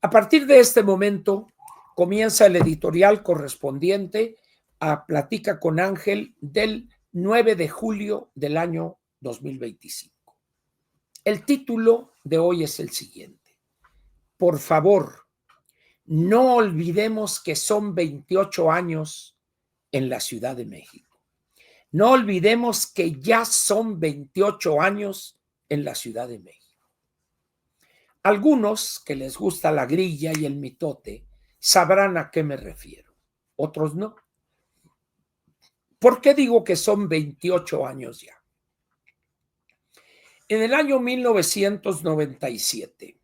A partir de este momento comienza el editorial correspondiente a Platica con Ángel del 9 de julio del año 2025. El título de hoy es el siguiente: por favor, no olvidemos que son 28 años en la Ciudad de México. No olvidemos que ya son 28 años en la Ciudad de México. Algunos que les gusta la grilla y el mitote sabrán a qué me refiero, otros no. ¿Por qué digo que son 28 años ya? En el año 1997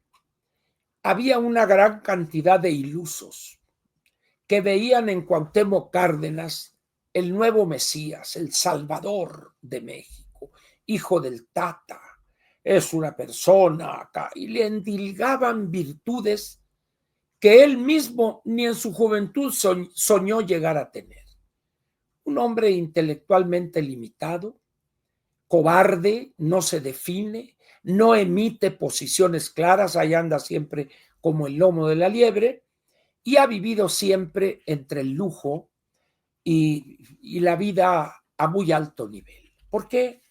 había una gran cantidad de ilusos que veían en Cuauhtémoc Cárdenas el nuevo Mesías, el Salvador de México, hijo del Tata. Es una persona acá, y le endilgaban virtudes que él mismo ni en su juventud soñó llegar a tener. Un hombre intelectualmente limitado, cobarde, no se define, no emite posiciones claras, ahí anda siempre como el lomo de la liebre, y ha vivido siempre entre el lujo y la vida a muy alto nivel. ¿Por qué?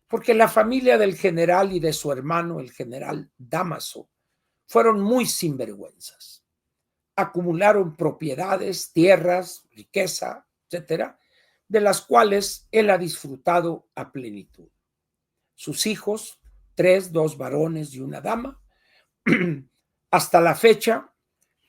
Porque la familia del general y de su hermano, el general Dámaso, fueron muy sinvergüenzas. Acumularon propiedades, tierras, riqueza, etcétera, de las cuales él ha disfrutado a plenitud. Sus hijos, 3, 2 varones y una dama, hasta la fecha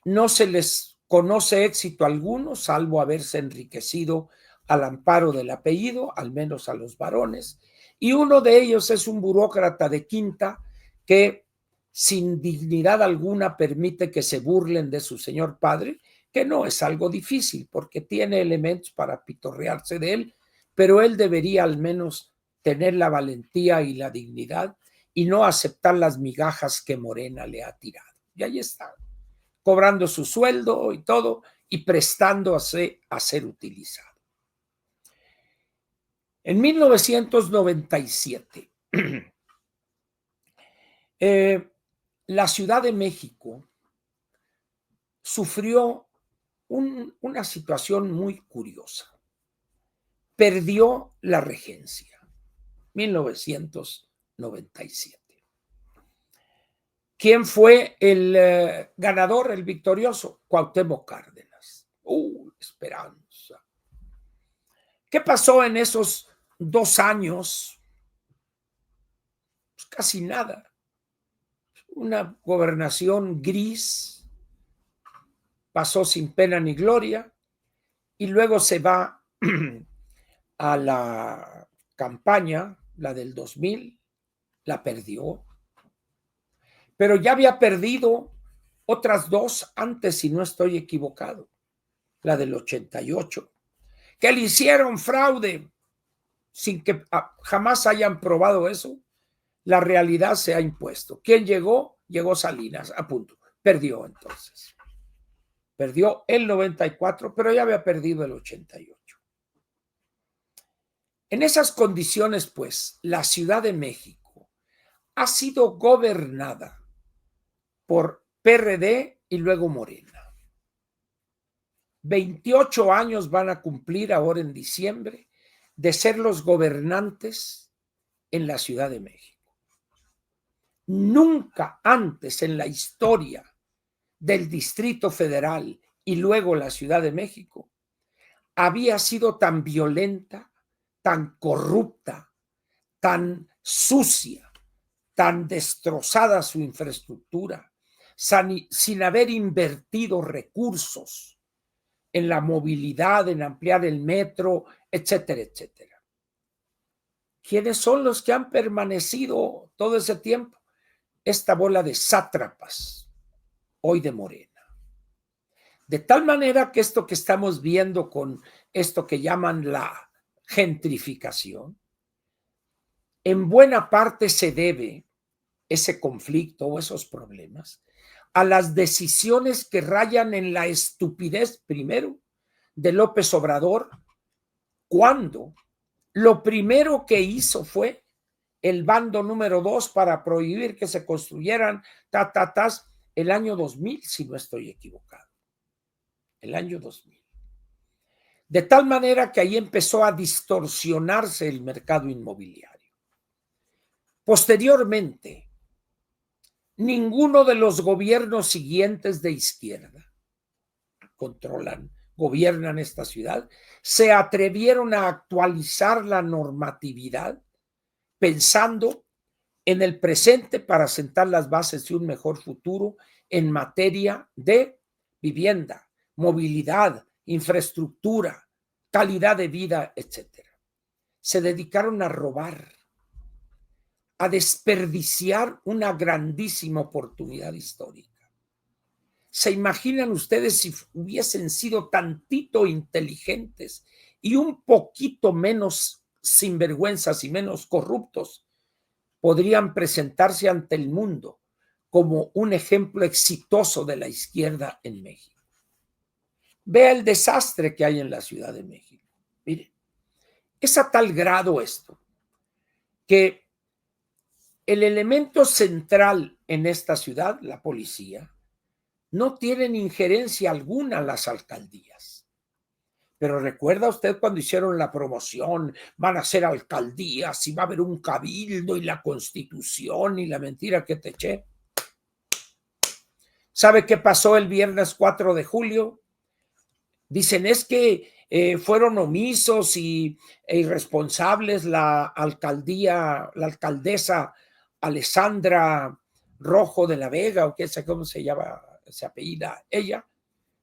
no se les conoce éxito alguno, salvo haberse enriquecido al amparo del apellido, al menos a los varones, y uno de ellos es un burócrata de quinta que sin dignidad alguna permite que se burlen de su señor padre, que no es algo difícil porque tiene elementos para pitorrearse de él, pero él debería al menos tener la valentía y la dignidad y no aceptar las migajas que Morena le ha tirado. Y ahí está, cobrando su sueldo y todo y prestándose a ser utilizado. En 1997, la Ciudad de México sufrió una situación muy curiosa. Perdió la regencia, 1997. ¿Quién fue el ganador, el victorioso? Cuauhtémoc Cárdenas. Esperanza. ¿Qué pasó en esos 2 años? Pues casi nada. Una gobernación gris, pasó sin pena ni gloria, y luego se va a la campaña, la del 2000, la perdió, pero ya había perdido otras 2 antes, si no estoy equivocado, la del 88, que le hicieron fraude sin que jamás hayan probado eso. La realidad se ha impuesto. ¿Quién llegó? Llegó Salinas, a punto. Perdió entonces. Perdió el 94, pero ya había perdido el 88. En esas condiciones, pues, la Ciudad de México ha sido gobernada por PRD y luego Morena. 28 años van a cumplir ahora en diciembre de ser los gobernantes en la Ciudad de México. Nunca antes en la historia del Distrito Federal y luego la Ciudad de México había sido tan violenta, tan corrupta, tan sucia, tan destrozada su infraestructura, sin haber invertido recursos en la movilidad, en ampliar el metro, etcétera, etcétera. ¿Quiénes son los que han permanecido todo ese tiempo? Esta bola de sátrapas, hoy de Morena. De tal manera que esto que estamos viendo con esto que llaman la gentrificación, en buena parte se debe ese conflicto o esos problemas a las decisiones que rayan en la estupidez, primero, de López Obrador, cuando lo primero que hizo fue el bando número 2 para prohibir que se construyeran el año 2000, si no estoy equivocado, el año 2000. De tal manera que ahí empezó a distorsionarse el mercado inmobiliario. Posteriormente, ninguno de los gobiernos siguientes de izquierda gobiernan esta ciudad, se atrevieron a actualizar la normatividad pensando en el presente para sentar las bases de un mejor futuro en materia de vivienda, movilidad, infraestructura, calidad de vida, etcétera. Se dedicaron a robar, a desperdiciar una grandísima oportunidad histórica. ¿Se imaginan ustedes si hubiesen sido tantito inteligentes y un poquito menos sinvergüenzas y menos corruptos? Podrían presentarse ante el mundo como un ejemplo exitoso de la izquierda en México. Vea el desastre que hay en la Ciudad de México. Mire, es a tal grado esto que el elemento central en esta ciudad, la policía, no tienen injerencia alguna las alcaldías. Pero recuerda usted cuando hicieron la promoción, van a ser alcaldías y va a haber un cabildo y la constitución y la mentira que te eché. ¿Sabe qué pasó el viernes 4 de julio? Dicen es que fueron omisos e irresponsables la alcaldesa Alessandra Rojo de la Vega, o qué sé cómo se llama, se apellida ella.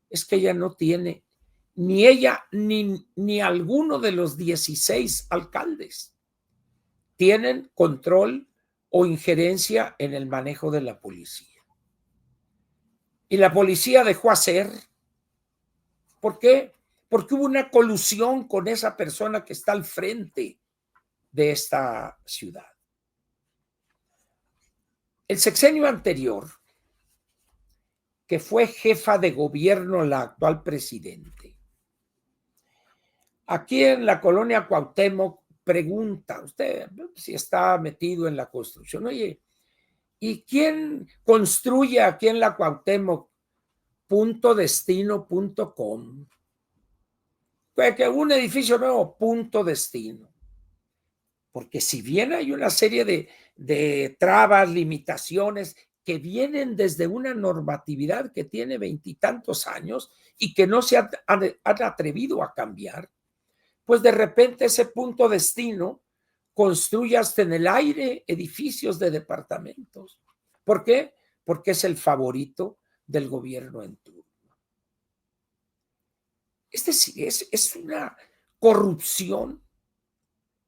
Es que ella no tiene, ni ella ni alguno de los 16 alcaldes tienen control o injerencia en el manejo de la policía. Y la policía dejó hacer. ¿Por qué? Porque hubo una colusión con esa persona que está al frente de esta ciudad. El sexenio anterior, que fue jefa de gobierno la actual presidente, aquí en la colonia Cuauhtémoc pregunta, usted si está metido en la construcción, oye, ¿y quién construye aquí en la Cuauhtémoc? Puntodestino.com. Que un edificio nuevo, punto destino. Porque si bien hay una serie de trabas, limitaciones que vienen desde una normatividad que tiene 20 y tantos años y que no se han atrevido a cambiar, pues de repente ese punto destino construye hasta en el aire edificios de departamentos. ¿Por qué? Porque es el favorito del gobierno en turno. Es decir, es una corrupción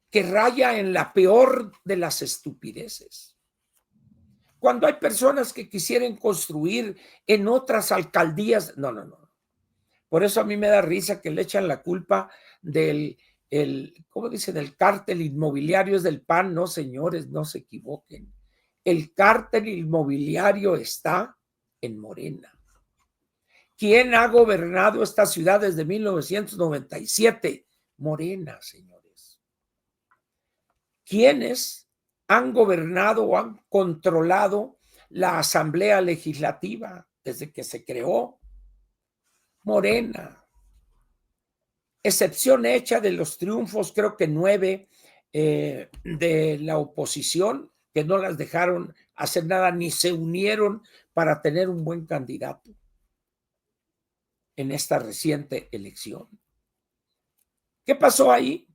que raya en la peor de las estupideces. Cuando hay personas que quisieran construir en otras alcaldías, no. Por eso a mí me da risa que le echan la culpa ¿cómo dicen? El cártel inmobiliario es del PAN. No, señores, no se equivoquen. El cártel inmobiliario está en Morena. ¿Quién ha gobernado esta ciudad desde 1997? Morena, señores. ¿Quiénes han gobernado o han controlado la Asamblea Legislativa desde que se creó? Morena. Excepción hecha de los triunfos, creo que 9 de la oposición, que no las dejaron hacer nada ni se unieron para tener un buen candidato en esta reciente elección. ¿Qué pasó ahí?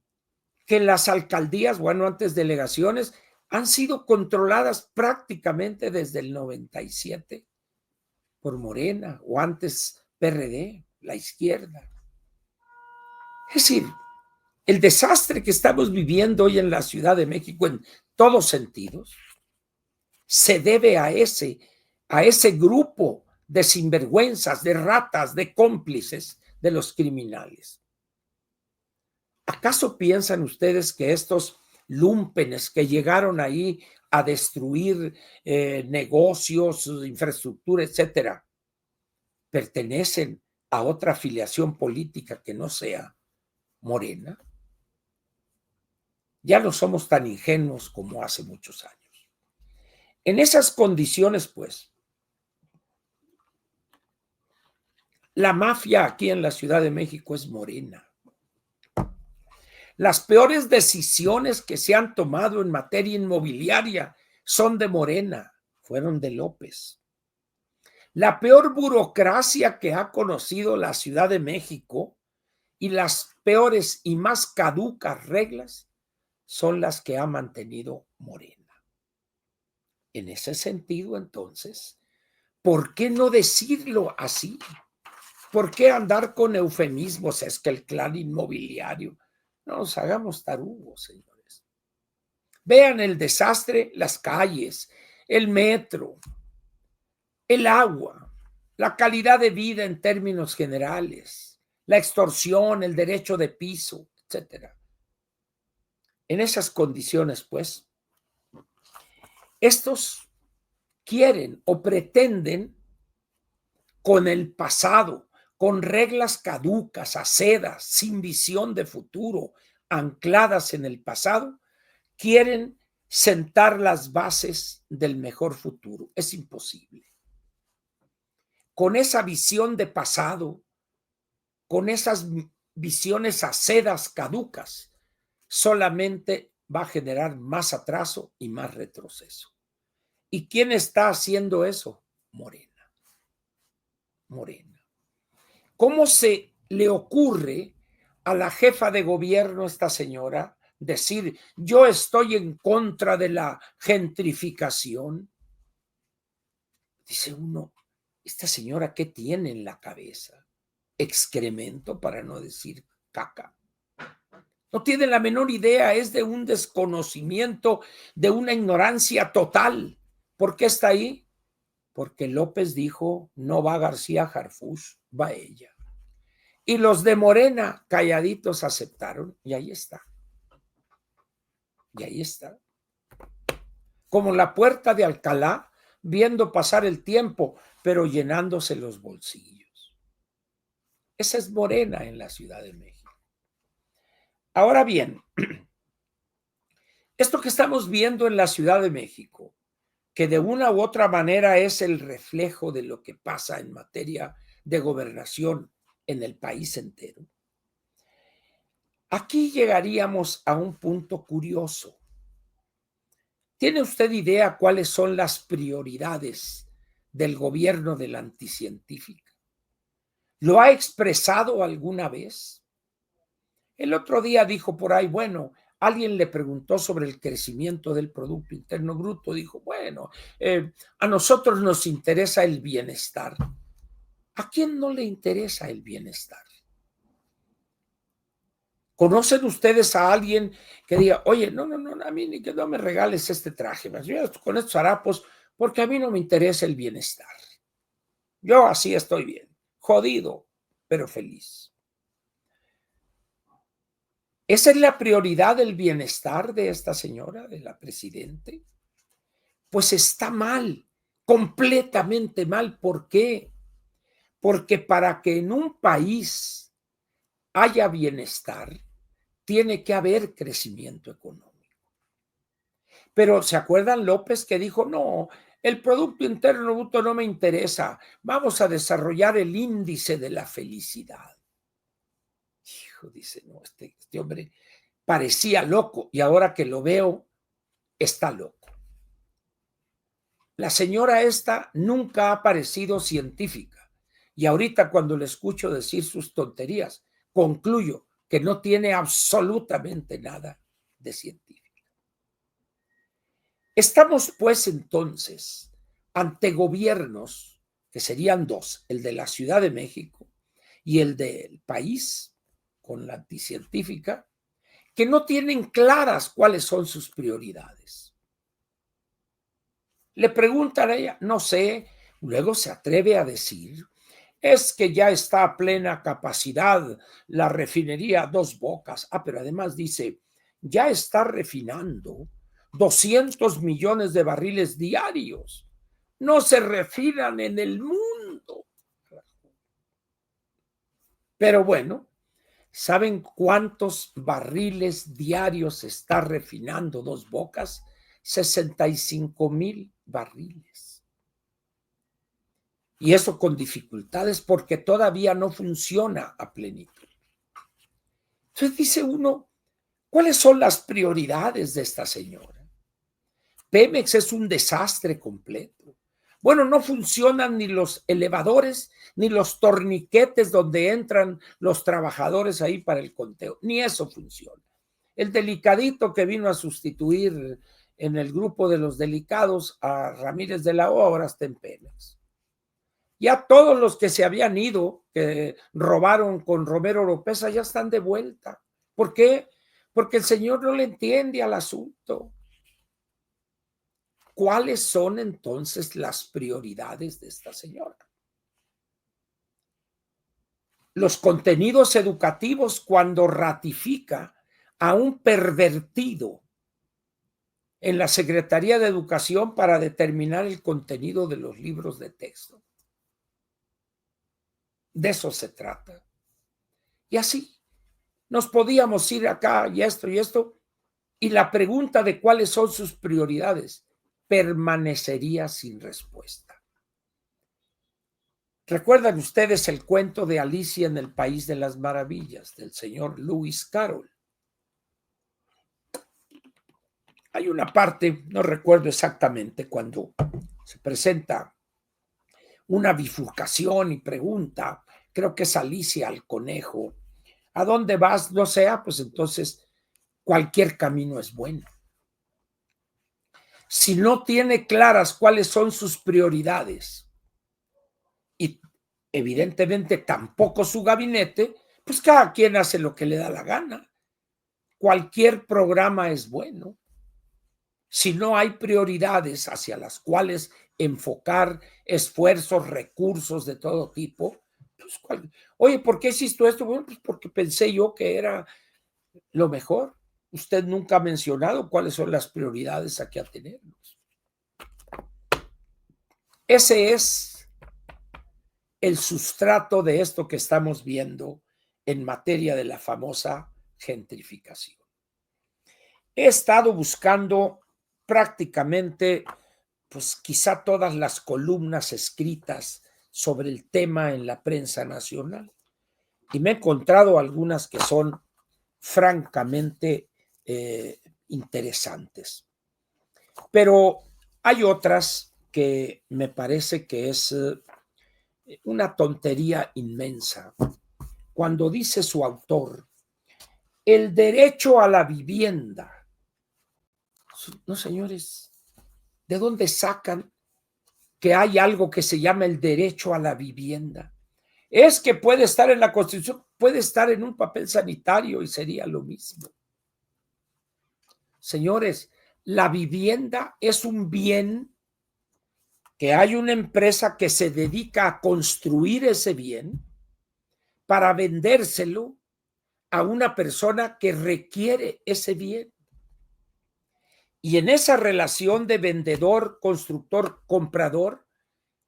Que las alcaldías, bueno, antes delegaciones, han sido controladas prácticamente desde el 97 por Morena o antes PRD, la izquierda. Es decir, el desastre que estamos viviendo hoy en la Ciudad de México en todos sentidos se debe a ese grupo de sinvergüenzas, de ratas, de cómplices de los criminales. ¿Acaso piensan ustedes que estos lúmpenes que llegaron ahí a destruir negocios, infraestructura, etcétera, pertenecen a otra afiliación política que no sea Morena? Ya no somos tan ingenuos como hace muchos años. En esas condiciones, pues, La mafia aquí en la Ciudad de México es Morena. Las peores decisiones que se han tomado en materia inmobiliaria son de Morena, fueron de López. La peor burocracia que ha conocido la Ciudad de México y las peores y más caducas reglas son las que ha mantenido Morena. En ese sentido, entonces, ¿por qué no decirlo así? ¿Por qué andar con eufemismos? Es que el clan inmobiliario. No nos hagamos tarugos, señores. Vean el desastre, las calles, el metro, el agua, la calidad de vida en términos generales, la extorsión, el derecho de piso, etcétera. En esas condiciones, pues, estos quieren o pretenden con el pasado, con reglas caducas, acedas, sin visión de futuro, ancladas en el pasado, quieren sentar las bases del mejor futuro. Es imposible. Con esa visión de pasado, con esas visiones acedas, caducas, solamente va a generar más atraso y más retroceso. ¿Y quién está haciendo eso? Morena. Morena. ¿Cómo se le ocurre a la jefa de gobierno, esta señora, decir yo estoy en contra de la gentrificación? Dice uno, esta señora, ¿qué tiene en la cabeza? Excremento, para no decir caca. No tiene la menor idea, es de un desconocimiento, de una ignorancia total. ¿Por qué está ahí? Porque López dijo, no va García Harfuch, va ella. Y los de Morena, calladitos, aceptaron, y ahí está. Y ahí está. Como la puerta de Alcalá, viendo pasar el tiempo, pero llenándose los bolsillos. Esa es Morena en la Ciudad de México. Ahora bien, esto que estamos viendo en la Ciudad de México, que de una u otra manera es el reflejo de lo que pasa en materia de gobernación en el país entero, aquí llegaríamos a un punto curioso. ¿Tiene usted idea cuáles son las prioridades del gobierno de la anticientífica? ¿Lo ha expresado alguna vez? El otro día dijo por ahí, bueno, alguien le preguntó sobre el crecimiento del Producto Interno Bruto. Dijo, bueno, a nosotros nos interesa el bienestar. ¿A quién no le interesa el bienestar? ¿Conocen ustedes a alguien que diga, oye, no, a mí ni que no me regales este traje, yo con estos harapos, porque a mí no me interesa el bienestar? Yo así estoy bien, jodido, pero feliz. ¿Esa es la prioridad del bienestar de esta señora, de la presidente? Pues está mal, completamente mal. ¿Por qué? Porque para que en un país haya bienestar, tiene que haber crecimiento económico. Pero ¿se acuerdan López que dijo, no, el Producto Interno Bruto no me interesa, vamos a desarrollar el índice de la felicidad? Hijo, dice, no, este hombre parecía loco y ahora que lo veo, está loco. La señora esta nunca ha parecido científica y ahorita cuando le escucho decir sus tonterías, concluyo que no tiene absolutamente nada de científica. Estamos pues entonces ante gobiernos que serían dos, el de la Ciudad de México y el del país con la anticientífica, que no tienen claras cuáles son sus prioridades. Le preguntan a ella, no sé, luego se atreve a decir, es que ya está a plena capacidad la refinería Dos Bocas. Pero además dice, ya está refinando 200 millones de barriles diarios. No se refinan en el mundo. Pero bueno, ¿saben cuántos barriles diarios está refinando Dos Bocas? 65,000 barriles. Y eso con dificultades porque todavía no funciona a plenitud. Entonces dice uno, ¿cuáles son las prioridades de esta señora? Pemex es un desastre completo. Bueno, no funcionan ni los elevadores, ni los torniquetes donde entran los trabajadores ahí para el conteo, ni eso funciona. El delicadito que vino a sustituir en el grupo de los delicados a Ramírez de la O ahora está en Pemex. Ya todos los que se habían ido, que robaron con Romero Oropesa, ya están de vuelta. ¿Por qué? Porque el señor no le entiende al asunto. ¿Cuáles son entonces las prioridades de esta señora? Los contenidos educativos cuando ratifica a un pervertido en la Secretaría de Educación para determinar el contenido de los libros de texto. De eso se trata. Y así nos podíamos ir acá y esto, y la pregunta de cuáles son sus prioridades permanecería sin respuesta. ¿Recuerdan ustedes el cuento de Alicia en el País de las Maravillas, del señor Lewis Carroll? Hay una parte, no recuerdo exactamente, cuando se presenta una bifurcación y pregunta, creo que es Alicia al conejo, ¿a dónde vas? No sé, pues entonces cualquier camino es bueno. Si no tiene claras cuáles son sus prioridades y evidentemente tampoco su gabinete, pues cada quien hace lo que le da la gana. Cualquier programa es bueno. Si no hay prioridades hacia las cuales enfocar esfuerzos, recursos de todo tipo, pues, oye, ¿por qué hiciste esto? Bueno, pues porque pensé yo que era lo mejor. Usted nunca ha mencionado cuáles son las prioridades a que atenernos. Ese es el sustrato de esto que estamos viendo en materia de la famosa gentrificación. He estado buscando prácticamente, pues quizá todas las columnas escritas sobre el tema en la prensa nacional y me he encontrado algunas que son francamente interesantes. Pero hay otras que me parece que es una tontería inmensa. Cuando dice su autor, el derecho a la vivienda. No, señores, ¿de dónde sacan que hay algo que se llama el derecho a la vivienda? Es que puede estar en la Constitución, puede estar en un papel sanitario y sería lo mismo. Señores, la vivienda es un bien que hay una empresa que se dedica a construir ese bien para vendérselo a una persona que requiere ese bien. Y en esa relación de vendedor, constructor, comprador,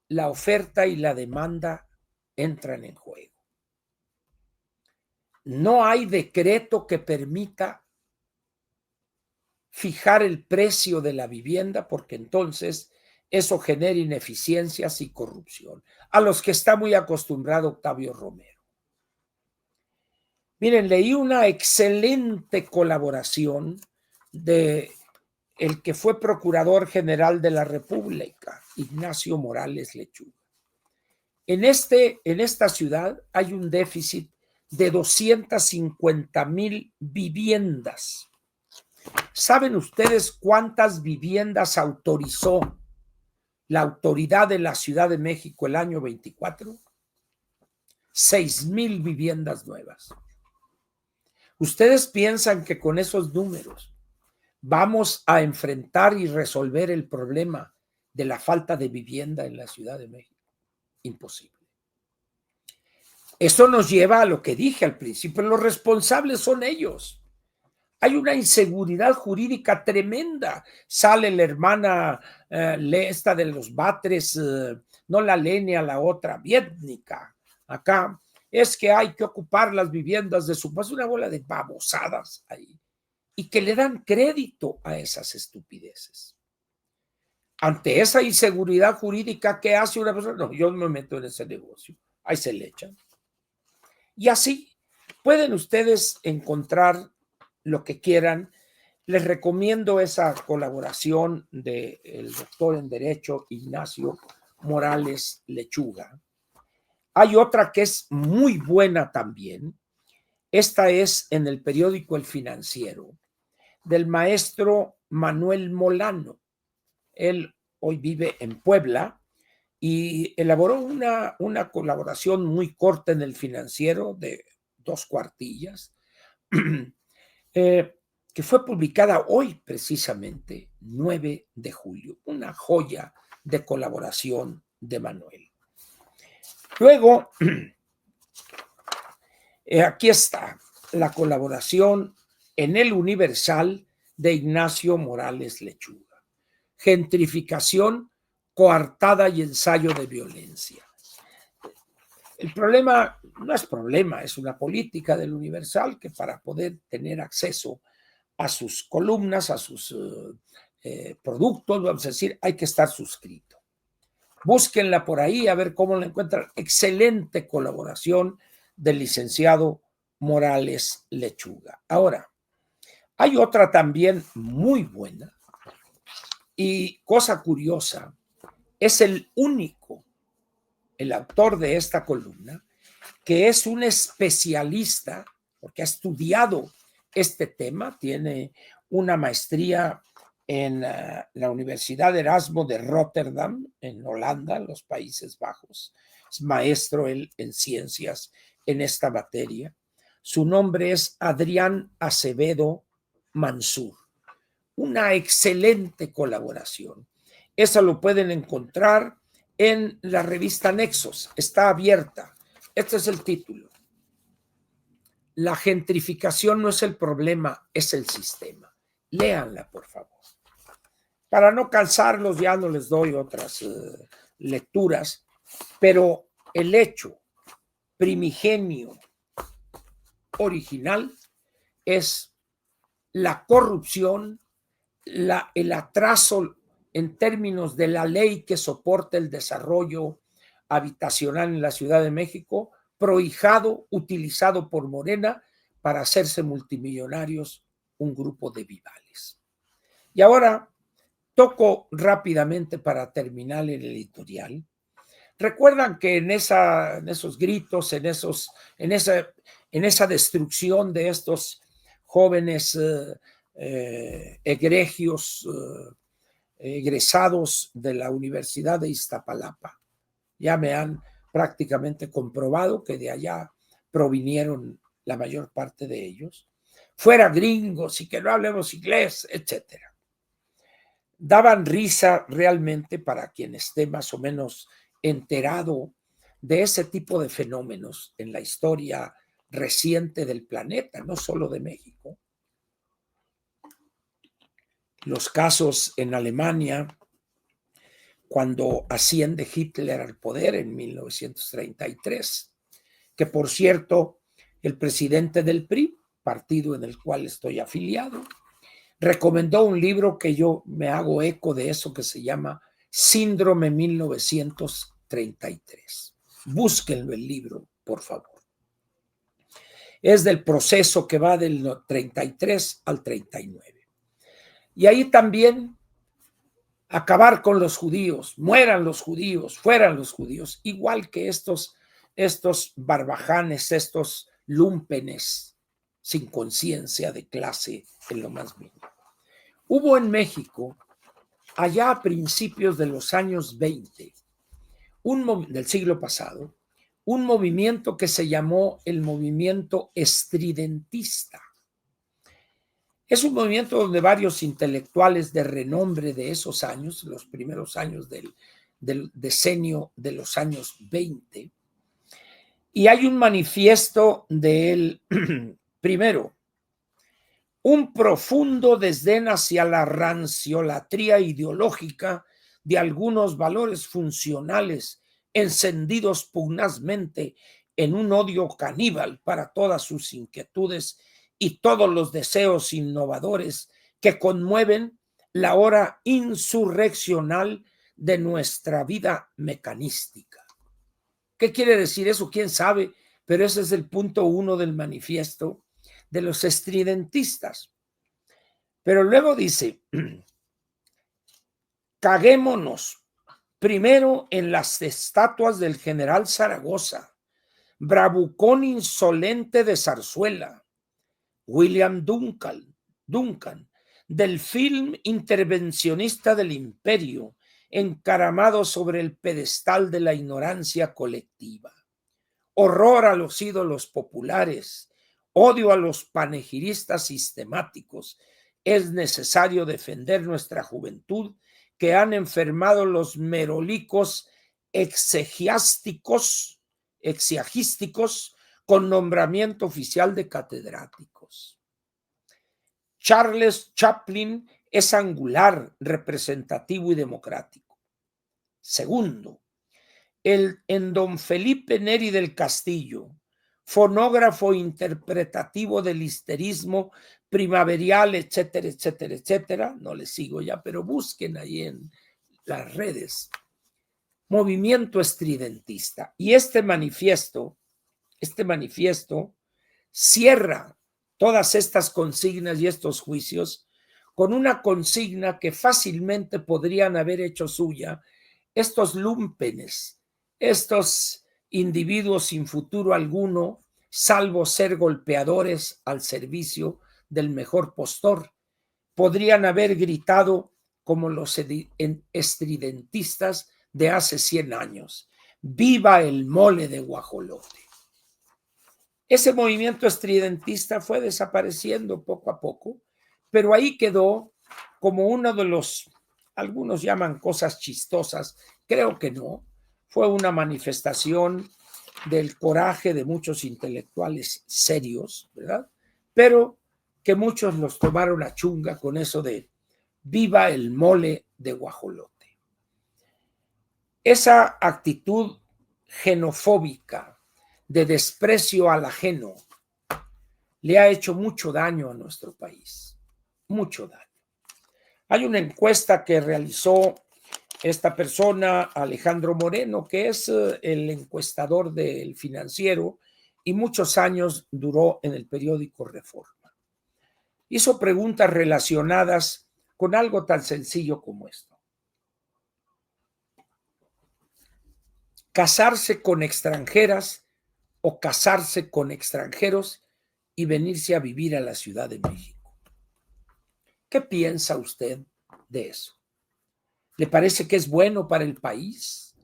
la oferta y la demanda entran en juego. No hay decreto que permita fijar el precio de la vivienda porque entonces eso genera ineficiencias y corrupción, a los que está muy acostumbrado Octavio Romero. Miren, leí una excelente colaboración de el que fue Procurador General de la República, Ignacio Morales Lechuga. En esta ciudad hay un déficit de 250,000 viviendas. ¿Saben ustedes cuántas viviendas autorizó la autoridad de la Ciudad de México el año 24? 6,000 viviendas nuevas. ¿Ustedes piensan que con esos números vamos a enfrentar y resolver el problema de la falta de vivienda en la Ciudad de México? Imposible. Eso nos lleva a lo que dije al principio, los responsables son ellos. Hay una inseguridad jurídica tremenda. Sale la hermana esta de los Batres, no la Lenia, la otra, Vietnica, acá. Es que hay que ocupar las viviendas de su país, una bola de babosadas ahí. Y que le dan crédito a esas estupideces. Ante esa inseguridad jurídica, ¿qué hace una persona? No, yo no me meto en ese negocio. Ahí se le echan. Y así pueden ustedes encontrar lo que quieran. Les recomiendo esa colaboración del doctor en Derecho Ignacio Morales Lechuga. Hay otra que es muy buena también. Esta es en el periódico El Financiero, del maestro Manuel Molano. Él hoy vive en Puebla y elaboró una colaboración muy corta en El Financiero de 2 cuartillas, que fue publicada hoy precisamente, 9 de julio. Una joya de colaboración de Manuel. Luego, aquí está la colaboración en El Universal de Ignacio Morales Lechuga. Gentrificación, coartada y ensayo de violencia. El problema no es problema, es una política del Universal que para poder tener acceso a sus columnas, a sus productos, vamos a decir, hay que estar suscrito. Búsquenla por ahí a ver cómo la encuentran. Excelente colaboración del licenciado Morales Lechuga. Ahora, hay otra también muy buena y cosa curiosa, es el único, el autor de esta columna, que es un especialista, porque ha estudiado este tema, tiene una maestría en la Universidad Erasmo de Rotterdam, en Holanda, en los Países Bajos. Es maestro él en ciencias en esta materia. Su nombre es Adrián Acevedo Mansur. Una excelente colaboración. Eso lo pueden encontrar en la revista Nexos. Está abierta. Este es el título. La gentrificación no es el problema, es el sistema. Léanla, por favor. Para no cansarlos, ya no les doy otras lecturas, pero el hecho primigenio original es la corrupción, el atraso en términos de la ley que soporta el desarrollo habitacional en la Ciudad de México, prohijado, utilizado por Morena para hacerse multimillonarios un grupo de vivales. Y ahora toco rápidamente para terminar el editorial. Recuerdan que en esos gritos, en esa destrucción de estos jóvenes egregios, egresados de la Universidad de Iztapalapa, ya me han prácticamente comprobado que de allá provinieron la mayor parte de ellos, fuera gringos y que no hablemos inglés, etcétera. Daban risa realmente para quien esté más o menos enterado de ese tipo de fenómenos en la historia reciente del planeta, no solo de México. Los casos en Alemania, cuando asciende Hitler al poder en 1933, que por cierto, el presidente del PRI, partido en el cual estoy afiliado, recomendó un libro que yo me hago eco de eso, que se llama Síndrome 1933. Búsquenlo el libro, por favor. Es del proceso que va del 33 al 39. Y ahí también acabar con los judíos, mueran los judíos, fueran los judíos, igual que estos barbajanes, estos lúmpenes sin conciencia de clase en lo más mínimo. Hubo en México, allá a principios de los años 20, del siglo pasado, un movimiento que se llamó el movimiento estridentista. Es un movimiento donde varios intelectuales de renombre de esos años, los primeros años del decenio de los años 20, y hay un manifiesto de él, primero, un profundo desdén hacia la ranciolatría ideológica de algunos valores funcionales encendidos pugnazmente en un odio caníbal para todas sus inquietudes y todos los deseos innovadores que conmueven la hora insurreccional de nuestra vida mecanística. ¿Qué quiere decir eso? ¿Quién sabe? Pero ese es el punto 1 del manifiesto de los estridentistas. Pero luego dice, caguémonos primero en las estatuas del general Zaragoza, bravucón insolente de Zarzuela, William Duncan, del film intervencionista del imperio, encaramado sobre el pedestal de la ignorancia colectiva. Horror a los ídolos populares, odio a los panegiristas sistemáticos. Es necesario defender nuestra juventud que han enfermado los merolicos exegiásticos con nombramiento oficial de catedráticos. Charles Chaplin es angular, representativo y democrático. Segundo, en don Felipe Neri del Castillo, fonógrafo interpretativo del histerismo primaveral, etcétera, etcétera, etcétera. No les sigo ya, pero busquen ahí en las redes. Movimiento estridentista. Y este manifiesto cierra todas estas consignas y estos juicios con una consigna que fácilmente podrían haber hecho suya estos lúmpenes, estos individuos sin futuro alguno, salvo ser golpeadores al servicio del mejor postor. Podrían haber gritado como los estridentistas de hace 100 años. ¡Viva el mole de guajolote! Ese movimiento estridentista fue desapareciendo poco a poco, pero ahí quedó como uno de los, algunos llaman cosas chistosas, creo que no, fue una manifestación del coraje de muchos intelectuales serios, ¿verdad? Pero que muchos los tomaron a chunga con eso de viva el mole de guajolote. Esa actitud xenofóbica de desprecio al ajeno le ha hecho mucho daño a nuestro país, mucho daño. Hay una encuesta que realizó esta persona, Alejandro Moreno, que es el encuestador del Financiero y muchos años duró en el periódico Reforma. Hizo preguntas relacionadas con algo tan sencillo como esto. ¿Casarse con extranjeras o casarse con extranjeros y venirse a vivir a la Ciudad de México? ¿Qué piensa usted de eso? ¿Le parece que es bueno para el país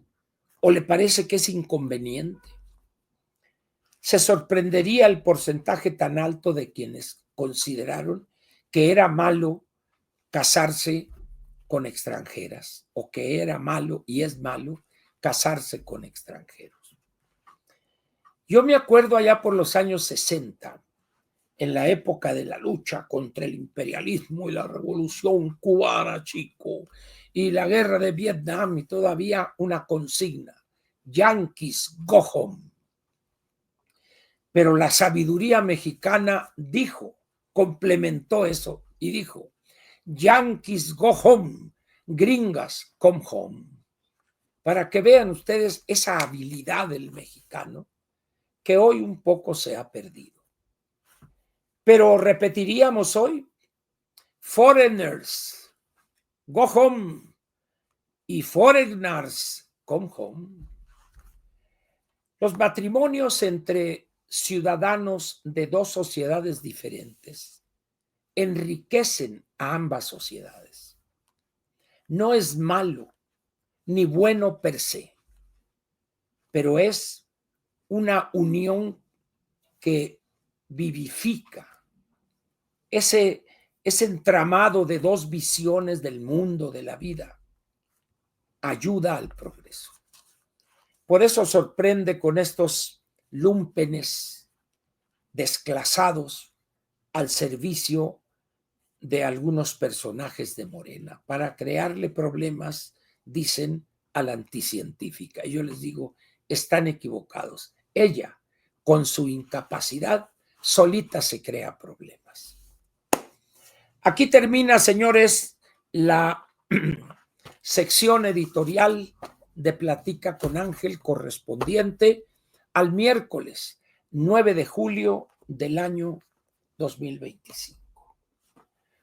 o le parece que es inconveniente? Se sorprendería el porcentaje tan alto de quienes consideraron que era malo casarse con extranjeras o que era malo y es malo casarse con extranjeros. Yo me acuerdo allá por los años 60, en la época de la lucha contra el imperialismo y la revolución cubana, chico, y la guerra de Vietnam, y todavía una consigna: Yankees, go home. Pero la sabiduría mexicana dijo, complementó eso y dijo: Yankees, go home, gringas, come home. Para que vean ustedes esa habilidad del mexicano que hoy un poco se ha perdido. Pero repetiríamos hoy: foreigners, go home, y foreigners, come home. Los matrimonios entre ciudadanos de dos sociedades diferentes enriquecen a ambas sociedades. No es malo ni bueno per se, pero es una unión que vivifica ese entramado de dos visiones del mundo, de la vida, ayuda al progreso. Por eso sorprende con estos lúmpenes desclasados al servicio de algunos personajes de Morena para crearle problemas, dicen, a la anticientífica. Y yo les digo, están equivocados. Ella, con su incapacidad, solita se crea problemas. Aquí termina, señores, la sección editorial de Platica con Ángel correspondiente al miércoles 9 de julio del año 2025.